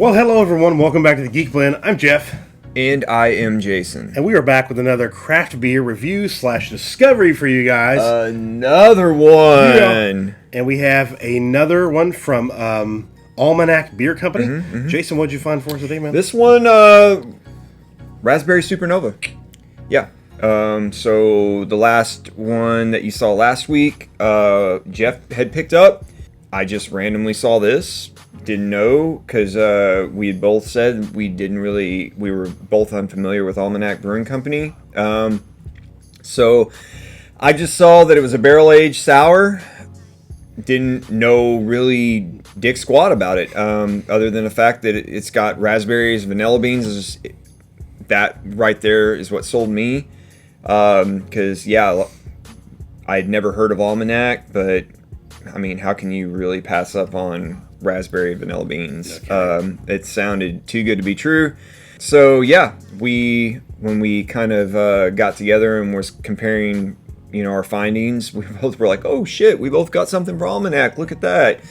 Well, hello everyone. Welcome back to the Geek Blend. I'm Jeff. And I am Jason. And we are back with another craft beer review / discovery for you guys. Another one. And we have another one from Almanac Beer Company. Jason, what'd you find for us today, man? This one, Raspberry Supernova. Yeah. So the last one that you saw last week, Jeff had picked up. I just randomly saw this. Didn't know, because we had both said we were both unfamiliar with Almanac Brewing Company. So I just saw that it was a barrel-aged sour. Didn't know really dick squat about it, other than the fact that it's got raspberries, vanilla beans. That right there is what sold me. Because, yeah, I'd never heard of Almanac, but, I mean, how can you really pass up on raspberry vanilla beans? Okay. It sounded too good to be true. So yeah, when we kind of got together and was comparing, our findings, we both were like, oh shit, we both got something for Almanac. Look at that.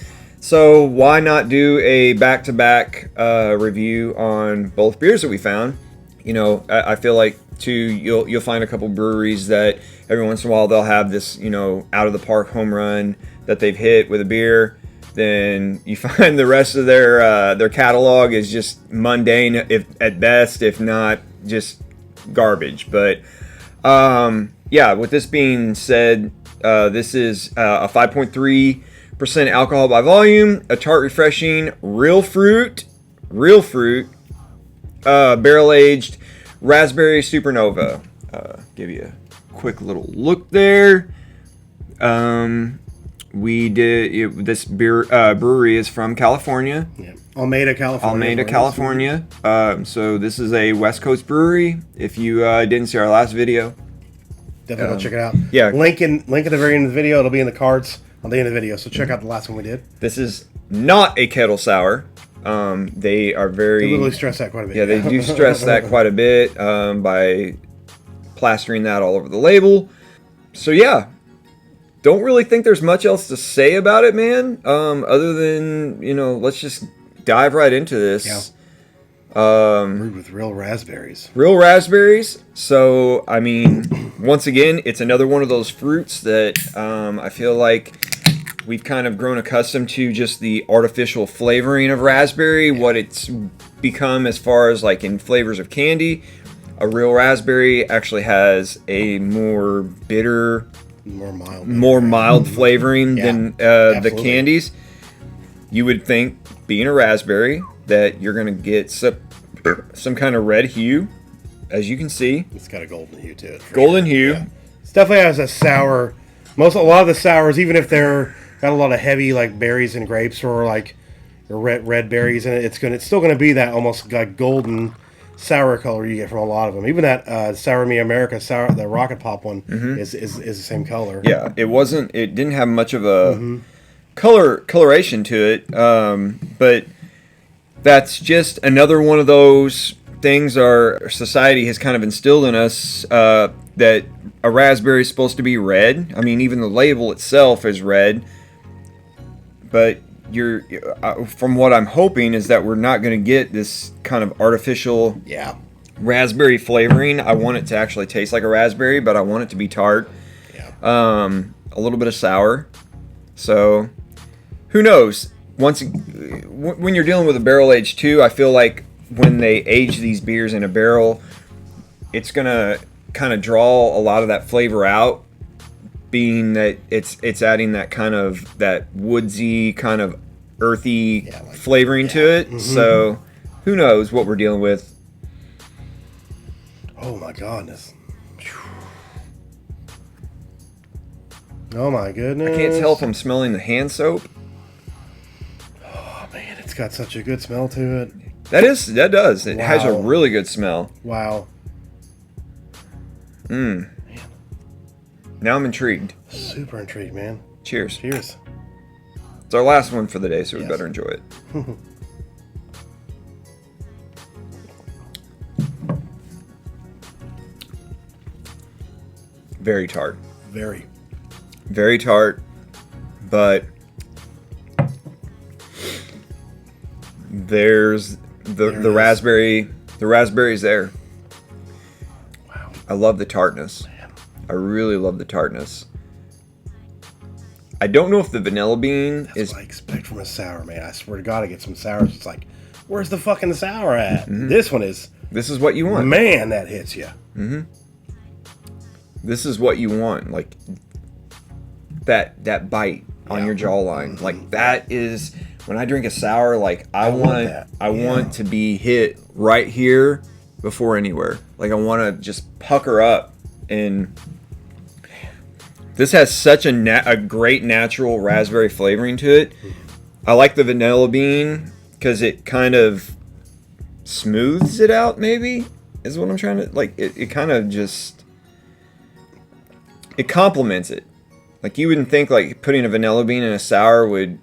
So why not do a back-to-back review on both beers that we found? I feel like too, you'll find a couple breweries that every once in a while they'll have this, out of the park home run that they've hit with a beer. Then you find the rest of their catalog is just mundane, if at best, if not just garbage. But yeah, with this being said, this is a 5.3% alcohol by volume, a tart, refreshing, real fruit, barrel-aged Raspberry Supernova. Give you a quick little look there. This brewery is from California. Yeah. Almeida, California. So this is a West Coast brewery. If you didn't see our last video, definitely go check it out. Yeah. Link at the very end of the video. It'll be in the cards on the end of the video. So check out the last one we did. This is not a kettle sour. They literally stress that quite a bit. Yeah, they do stress that quite a bit by plastering that all over the label. So yeah. Don't really think there's much else to say about it, man. Other than, let's just dive right into this. Yeah. Brewed with real raspberries. So, I mean, once again, it's another one of those fruits that I feel like we've kind of grown accustomed to just the artificial flavoring of raspberry, what it's become as far as like in flavors of candy. A real raspberry actually has a more bitter, more mild flavoring than the candies. You would think, being a raspberry, that you're going to get some kind of red hue. As you can see, it's got a golden hue to it. Golden hue. Yeah. It definitely has a sour. A lot of the sours, even if they're got a lot of heavy like berries and grapes or like red berries in it, it's still going to be that almost like golden sour color you get from a lot of them. Even that Sour Me America the Rocket Pop one is the same color. Yeah, it didn't have much of a coloration to it, but that's just another one of those things our society has kind of instilled in us, that a raspberry is supposed to be red. I mean, even the label itself is red, but from what I'm hoping is that we're not going to get this kind of artificial raspberry flavoring. I want it to actually taste like a raspberry, but I want it to be tart. Yeah. A little bit of sour. So, who knows? When you're dealing with a barrel aged too, I feel like when they age these beers in a barrel, it's going to kind of draw a lot of that flavor out, being that it's adding that kind of that woodsy kind of earthy flavoring to it. So who knows what we're dealing with. Oh my goodness. Oh my goodness. I can't tell if I'm smelling the hand soap. Oh man, it's got such a good smell to it. That does. It has a really good smell. Wow. Man. Now I'm intrigued. Super intrigued, man. Cheers. Cheers. It's our last one for the day, so we better enjoy it. Very tart. Very tart, but there's the raspberry. The raspberry's there. Wow. I love the tartness. Man. I really love the tartness. I don't know if the vanilla bean That's what I expect from a sour, man. I swear to God, I get some sours. It's like, where's the fucking sour at? Mm-hmm. This one is. This is what you want. Man, that hits you. Mm-hmm. This is what you want. Like that bite on your jawline. Like that is when I drink a sour. Like I want to be hit right here before anywhere. Like I want to just pucker up and. This has such a great natural raspberry flavoring to it. I like the vanilla bean because it kind of smooths it out, maybe, is what I'm trying to... Like, it kind of just... It complements it. Like, you wouldn't think, like, putting a vanilla bean in a sour would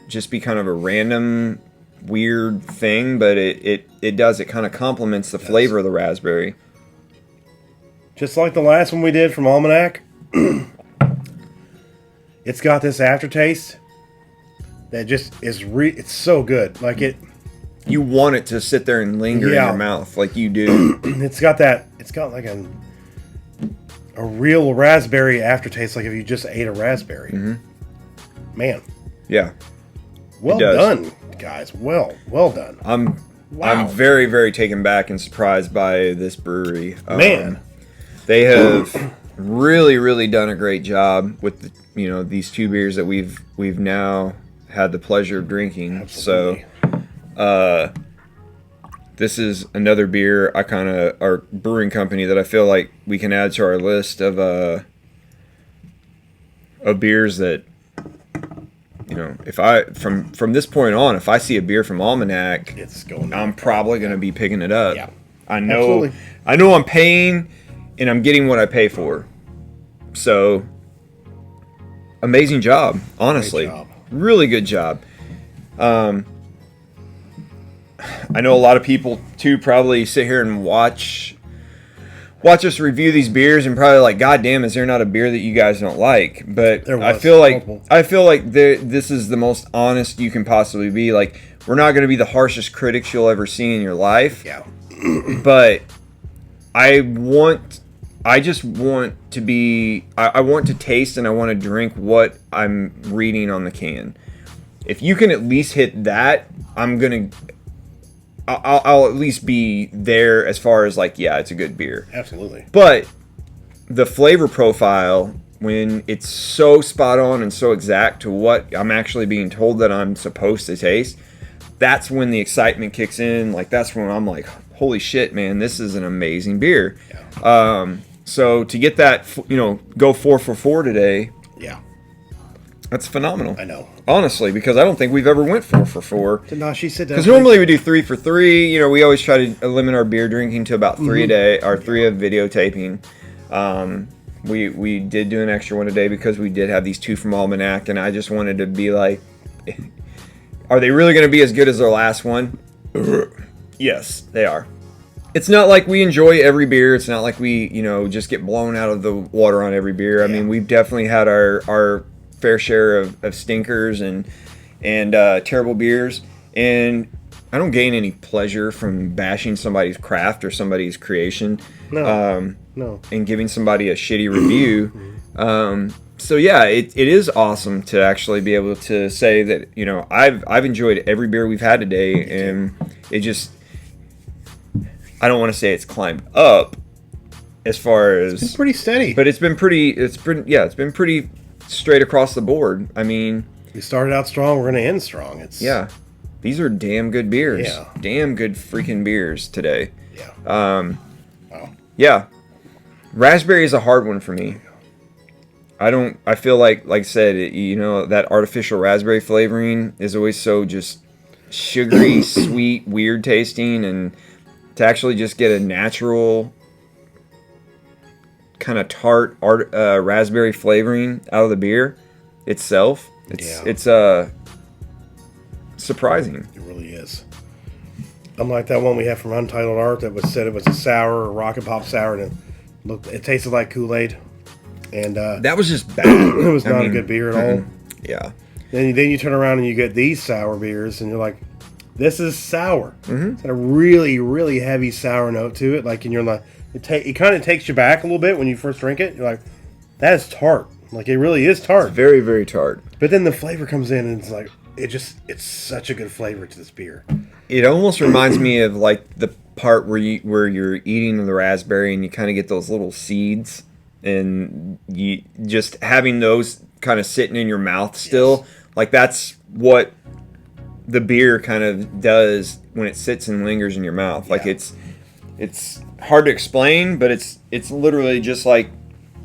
just be kind of a random, weird thing, but it does. It kind of complements the flavor of the raspberry. Just like the last one we did from Almanac, it's got this aftertaste that just is it's so good. Like it, you want it to sit there and linger in your mouth, like you do. It's got like a real raspberry aftertaste, like if you just ate a raspberry. Mm-hmm. Man, yeah, well done, guys. Well done. I'm very, very taken back and surprised by this brewery. Man. They have really, really done a great job with these two beers that we've now had the pleasure of drinking. Absolutely. So, this is another beer our brewing company that I feel like we can add to our list of beers that if I from this point on, if I see a beer from Almanac, I'm probably going to be picking it up. Yeah, I know I'm paying. And I'm getting what I pay for. So, amazing job, honestly. Great job. Really good job. I know a lot of people, too, probably sit here and watch us review these beers and probably like, God damn, is there not a beer that you guys don't like? But I feel like this is the most honest you can possibly be. Like, we're not going to be the harshest critics you'll ever see in your life. Yeah. But I want to taste and I want to drink what I'm reading on the can. If you can at least hit that, I'll at least be there as far as like, yeah, it's a good beer. Absolutely. But the flavor profile, when it's so spot on and so exact to what I'm actually being told that I'm supposed to taste, that's when the excitement kicks in. Like, that's when I'm like, holy shit, man, this is an amazing beer. Yeah. So to get that, go 4 for 4 today. Yeah. That's phenomenal. I know. Honestly, because I don't think we've ever went 4 for 4. No, she said that. Because normally we do 3 for 3. We always try to limit our beer drinking to about 3 a day, or 3 of videotaping. We did do an extra one a day because we did have these 2 from Almanac, and I just wanted to be like, are they really going to be as good as their last one? Yes, they are. It's not like we enjoy every beer. It's not like we, just get blown out of the water on every beer. I mean, we've definitely had our fair share of stinkers and terrible beers. And I don't gain any pleasure from bashing somebody's craft or somebody's creation. No. And giving somebody a shitty review. So yeah, it is awesome to actually be able to say that, I've enjoyed every beer we've had today, and it just, I don't want to say it's climbed up as far as... It's been pretty steady. But it's been pretty straight across the board. I mean... We started out strong, we're going to end strong. Yeah. These are damn good beers. Yeah. Damn good freaking beers today. Yeah. Wow. Yeah. Raspberry is a hard one for me. I feel like I said, that artificial raspberry flavoring is always so just sugary, sweet, weird tasting, and to actually just get a natural kind of tart raspberry flavoring out of the beer itself, it's surprising. It really is. Unlike that one we had from Untitled Art that said it was a sour, a rock and pop sour, and it tasted like Kool-Aid. And that was just bad. It was not a good beer at all. Yeah. then you turn around and you get these sour beers, and you're like, this is sour. It's got a really, really heavy sour note to it. Like, and you're like, it kind of takes you back a little bit when you first drink it. You're like, that is tart. Like, it really is tart. It's very, very tart. But then the flavor comes in, and it's like, it's such a good flavor to this beer. It almost reminds me of like the part where you're eating the raspberry and you kind of get those little seeds, and you just having those kind of sitting in your mouth still. Yes. Like, that's what the beer kind of does when it sits and lingers in your mouth. Yeah. Like, it's hard to explain, but it's literally just like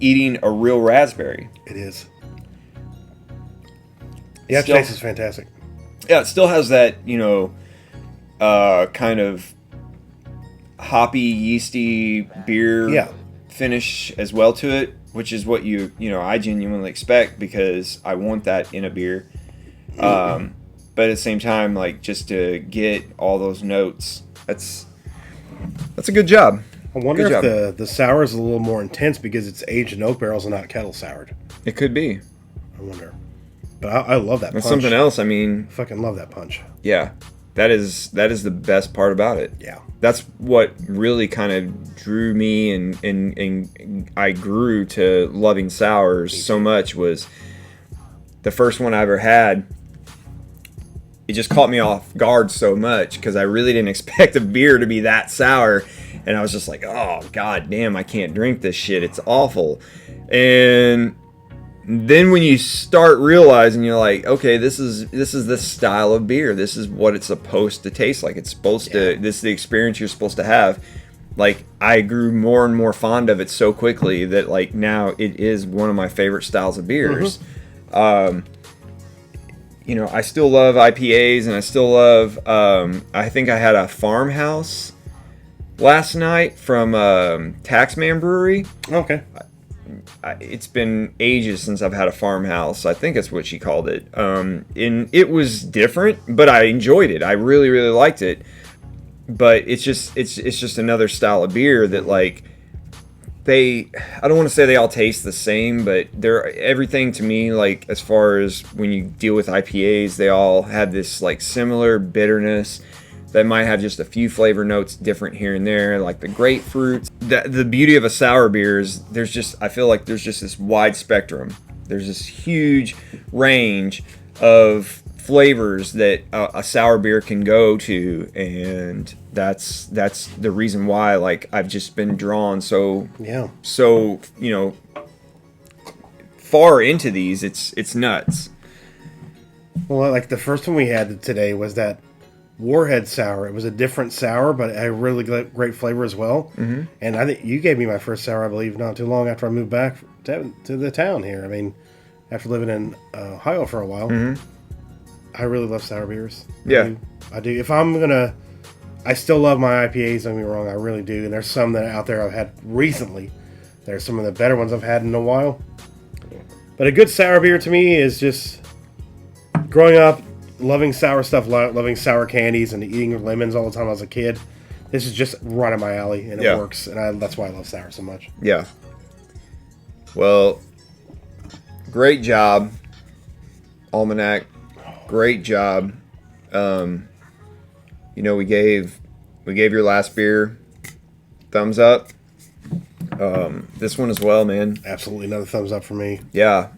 eating a real raspberry. It is. The aftertaste is fantastic. Yeah, it still has that, kind of hoppy, yeasty beer finish as well to it, which is what I genuinely expect, because I want that in a beer. But at the same time, like, just to get all those notes, that's a good job. I wonder if the sour is a little more intense because it's aged in oak barrels and not kettle soured. It could be. I wonder. But I love that punch. That's something else. I mean, I fucking love that punch. Yeah. That is the best part about it. Yeah. That's what really kind of drew me and I grew to loving sours so much, was the first one I ever had. It just caught me off guard so much because I really didn't expect a beer to be that sour. And I was just like, oh, god damn, I can't drink this shit. It's awful. And then when you start realizing, you're like, okay, this is this style of beer. This is what it's supposed to taste like. It's supposed to. This is the experience you're supposed to have. Like, I grew more and more fond of it so quickly that, like, now it is one of my favorite styles of beers. I still love IPAs, and I still love. I think I had a Farmhouse last night from Taxman Brewery. Okay. It's been ages since I've had a Farmhouse. I think that's what she called it. And it was different, but I enjoyed it. I really, really liked it. But it's just another style of beer that, like, I don't want to say they all taste the same, but they're everything to me, like, as far as when you deal with IPAs, they all have this, like, similar bitterness that might have just a few flavor notes different here and there, like the grapefruit. The beauty of a sour beer is I feel like there's just this wide spectrum. There's this huge range of flavors that a sour beer can go to, and that's the reason why, like, I've just been drawn so far into these. It's nuts. Well, like, the first one we had today was that Warhead sour. It was a different sour, but it had a really great flavor as well. Mm-hmm. And I think you gave me my first sour, I believe, not too long after I moved back to the town here. I mean, after living in Ohio for a while. Mm-hmm. I really love sour beers. Yeah. I do. If I'm going to... I still love my IPAs, don't get me wrong, I really do. And there's some that out there I've had recently. There's some of the better ones I've had in a while. But a good sour beer to me is just... Growing up, loving sour stuff, loving sour candies, and eating lemons all the time as a kid. This is just right up my alley, and it works. And that's why I love sour so much. Yeah. Well, great job, Almanac. Great job. We gave your last beer thumbs up. This one as well, man. Absolutely another thumbs up for me. Yeah.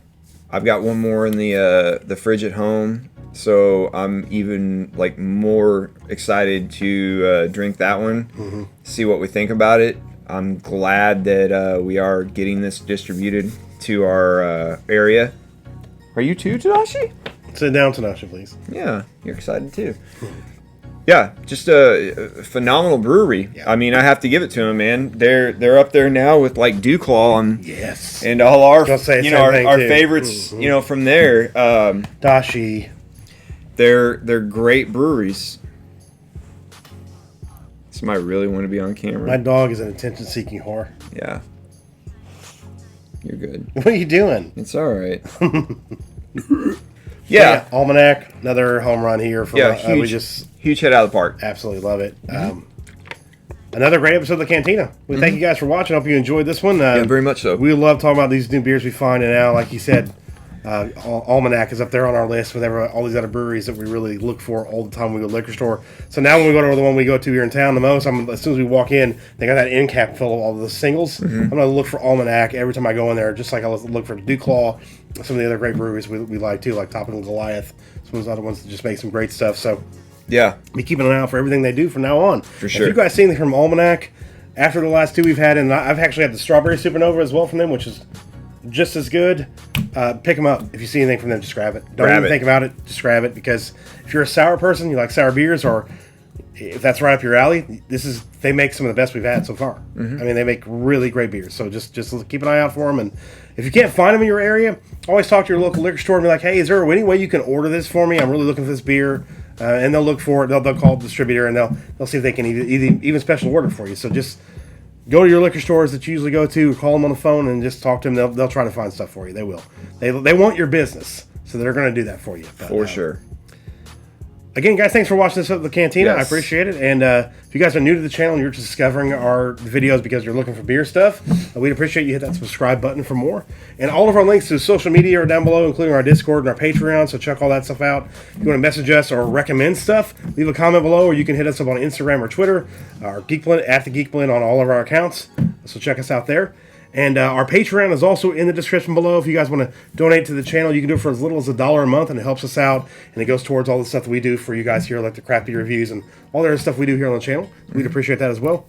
I've got one more in the fridge at home, so I'm even, like, more excited to drink that one. Mm-hmm. See what we think about it. I'm glad that we are getting this distributed to our area. Are you too, Tadashi? Sit down, Tadashi, please. Yeah, you're excited too. Yeah, just a phenomenal brewery. Yeah. I mean, I have to give it to them, man. They're up there now with, like, Dewclaw and all our our favorites, mm-hmm. From there. Dashi. They're great breweries. Somebody really want to be on camera. My dog is an attention-seeking whore. Yeah. You're good. What are you doing? It's all right. Yeah, Almanac, another home run here. Huge hit out of the park. Absolutely love it. Mm-hmm. Another great episode of the Cantina. We thank you guys for watching. I hope you enjoyed this one. Yeah, very much so. We love talking about these new beers we find, and now, like you said, Almanac is up there on our list with all these other breweries that we really look for all the time when we go to the liquor store. So now when we go to the one we go to here in town the most, as soon as we walk in, they got that end cap full of all the singles. I'm going to look for Almanac every time I go in there, just like I look for Dewclaw, some of the other great breweries we like too, like Topping Goliath, some of those other ones that just make some great stuff. So yeah, be keeping an eye out for everything they do from now on. For sure. If you guys see anything from Almanac after the last two we've had, and I've actually had the Strawberry Supernova as well from them, which is just as good. Pick them up. If you see anything from them, just grab it. Don't even think about it. Just grab it, because if you're a sour person, you like sour beers, or if that's right up your alley, they make some of the best we've had so far. I mean, they make really great beers. So just keep an eye out for them. And if you can't find them in your area, always talk to your local liquor store and be like, hey, is there any way you can order this for me? I'm really looking for this beer. And they'll look for it. They'll call the distributor, and they'll see if they can even special order for you. So just go to your liquor stores that you usually go to, call them on the phone, and just talk to them. They'll try to find stuff for you. They will. They want your business, so they're going to do that for you. But, for sure. Again, guys, thanks for watching this at the Cantina. Yes. I appreciate it. And if you guys are new to the channel and you're just discovering our videos because you're looking for beer stuff, we'd appreciate you hit that subscribe button for more. And all of our links to social media are down below, including our Discord and our Patreon, so check all that stuff out. If you want to message us or recommend stuff, leave a comment below, or you can hit us up on Instagram or Twitter, our Geekblend, at the Geekblend on all of our accounts. So check us out there. And our Patreon is also in the description below. If you guys want to donate to the channel, you can do it for as little as $1 a month, and it helps us out, and it goes towards all the stuff that we do for you guys here, like the crappy reviews and all the other stuff we do here on the channel. We'd appreciate that as well.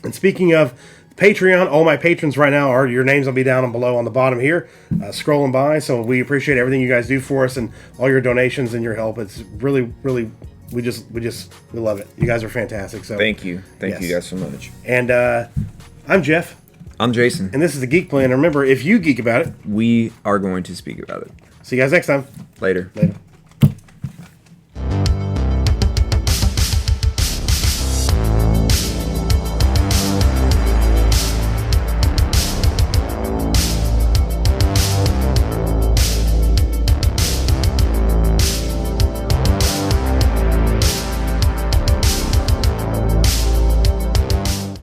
And speaking of Patreon, all my patrons right now your names will be down below on the bottom here, scrolling by. So we appreciate everything you guys do for us and all your donations and your help. It's really, really, we love it. You guys are fantastic. So thank you guys so much. And I'm Jeff. I'm Jason. And this is the Geek Plan. Remember, if you geek about it, we are going to speak about it. See you guys next time. Later. Later.